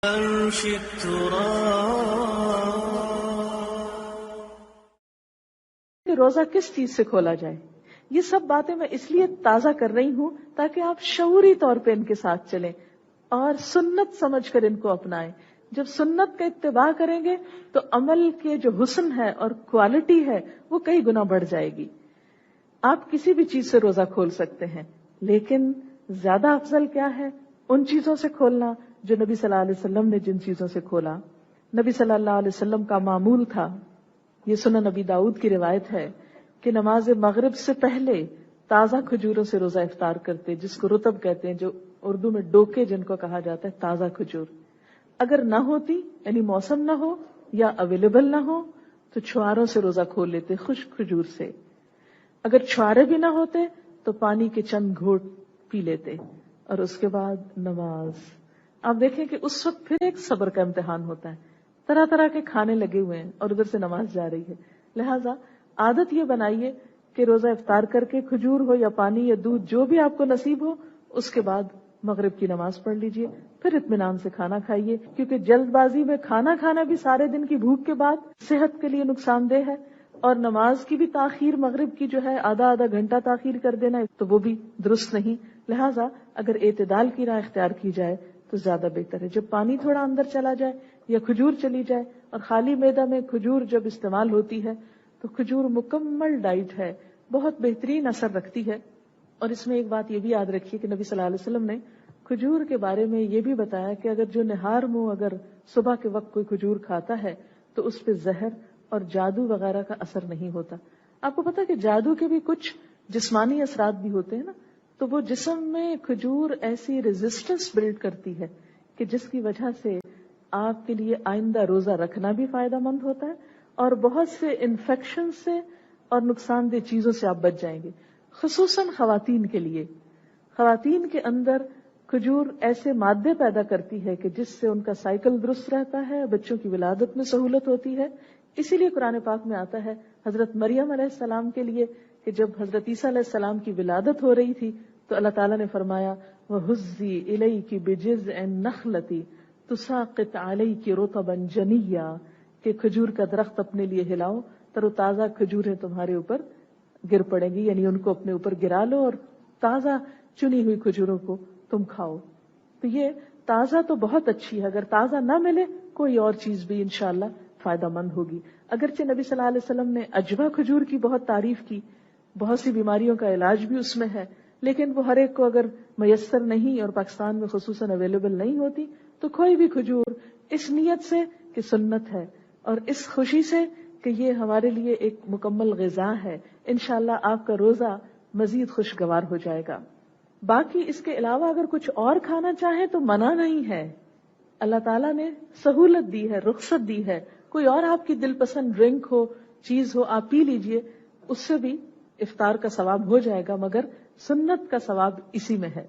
کہ روزہ کس چیز سے کھولا جائے، یہ سب باتیں میں اس لیے تازہ کر رہی ہوں تاکہ آپ شعوری طور پہ ان کے ساتھ چلیں اور سنت سمجھ کر ان کو اپنائیں۔ جب سنت کا اتباع کریں گے تو عمل کے جو حسن ہے اور کوالٹی ہے وہ کئی گنا بڑھ جائے گی۔ آپ کسی بھی چیز سے روزہ کھول سکتے ہیں، لیکن زیادہ افضل کیا ہے؟ ان چیزوں سے کھولنا جو نبی صلی اللہ علیہ وسلم نے جن چیزوں سے کھولا۔ نبی صلی اللہ علیہ وسلم کا معمول تھا، یہ سنن نبی داؤد کی روایت ہے کہ نماز مغرب سے پہلے تازہ کھجوروں سے روزہ افطار کرتے، جس کو رطب کہتے ہیں، جو اردو میں ڈوکے جن کو کہا جاتا ہے، تازہ کھجور۔ اگر نہ ہوتی، یعنی موسم نہ ہو یا اویلیبل نہ ہو، تو چھواروں سے روزہ کھول لیتے، خشک کھجور سے۔ اگر چھوارے بھی نہ ہوتے تو پانی کے چند گھونٹ پی لیتے، اور اس کے بعد نماز۔ آپ دیکھیں کہ اس وقت پھر ایک صبر کا امتحان ہوتا ہے، طرح طرح کے کھانے لگے ہوئے ہیں اور ادھر سے نماز جا رہی ہے۔ لہٰذا عادت یہ بنائیے کہ روزہ افطار کر کے کھجور ہو یا پانی یا دودھ جو بھی آپ کو نصیب ہو، اس کے بعد مغرب کی نماز پڑھ لیجئے، پھر اطمینان سے کھانا کھائیے، کیونکہ جلد بازی میں کھانا کھانا بھی سارے دن کی بھوک کے بعد صحت کے لیے نقصان دہ ہے، اور نماز کی بھی تاخیر مغرب کی جو ہے آدھا گھنٹہ تاخیر کر دینا تو وہ بھی درست نہیں۔ لہٰذا اگر اعتدال کی راہ اختیار کی جائے تو زیادہ بہتر ہے۔ جب پانی تھوڑا اندر چلا جائے یا کھجور چلی جائے، اور خالی معدہ میں کھجور جب استعمال ہوتی ہے تو کھجور مکمل ڈائٹ ہے، بہت بہترین اثر رکھتی ہے۔ اور اس میں ایک بات یہ بھی یاد رکھیے کہ نبی صلی اللہ علیہ وسلم نے کھجور کے بارے میں یہ بھی بتایا کہ اگر جو نہار منہ اگر صبح کے وقت کوئی کھجور کھاتا ہے تو اس پہ زہر اور جادو وغیرہ کا اثر نہیں ہوتا۔ آپ کو پتا کہ جادو کے بھی کچھ جسمانی اثرات بھی ہوتے ہیں نا، تو وہ جسم میں کھجور ایسی ریزسٹنس بلڈ کرتی ہے کہ جس کی وجہ سے آپ کے لیے آئندہ روزہ رکھنا بھی فائدہ مند ہوتا ہے، اور بہت سے انفیکشن سے اور نقصان دہ چیزوں سے آپ بچ جائیں گے۔ خصوصاً خواتین کے لیے، خواتین کے اندر کھجور ایسے مادے پیدا کرتی ہے کہ جس سے ان کا سائیکل درست رہتا ہے، بچوں کی ولادت میں سہولت ہوتی ہے۔ اسی لیے قرآن پاک میں آتا ہے حضرت مریم علیہ السلام کے لیے کہ جب حضرت عیسیٰ علیہ السلام کی ولادت ہو رہی تھی تو اللہ تعالیٰ نے فرمایا وَهُزِّي إِلَيْكِ بِجِذْعِ النَّخْلَةِ تُسَاقِطْ عَلَيْكِ رُطَبًا جَنِيًّا، کہ کھجور کا درخت اپنے لیے ہلاؤ، تر و تازہ کھجوریں تمہارے اوپر گر پڑیں گی، یعنی ان کو اپنے اوپر گرا لو اور تازہ چنی ہوئی کھجوروں کو تم کھاؤ۔ تو یہ تازہ تو بہت اچھی ہے، اگر تازہ نہ ملے کوئی اور چیز بھی انشاءاللہ فائدہ مند ہوگی۔ اگرچہ نبی صلی اللہ علیہ وسلم نے عجوا کھجور کی بہت تعریف کی، بہت سی بیماریوں کا علاج بھی اس میں ہے، لیکن وہ ہر ایک کو اگر میسر نہیں اور پاکستان میں خصوصاً اویلیبل نہیں ہوتی تو کوئی بھی کھجور اس نیت سے کہ سنت ہے اور اس خوشی سے کہ یہ ہمارے لیے ایک مکمل غذا ہے، انشاءاللہ آپ کا روزہ مزید خوشگوار ہو جائے گا۔ باقی اس کے علاوہ اگر کچھ اور کھانا چاہیں تو منع نہیں ہے، اللہ تعالیٰ نے سہولت دی ہے، رخصت دی ہے۔ کوئی اور آپ کی دل پسند ڈرنک ہو، چیز ہو، آپ پی لیجئے، اس سے بھی افطار کا ثواب ہو جائے گا، مگر سنت کا ثواب اسی میں ہے۔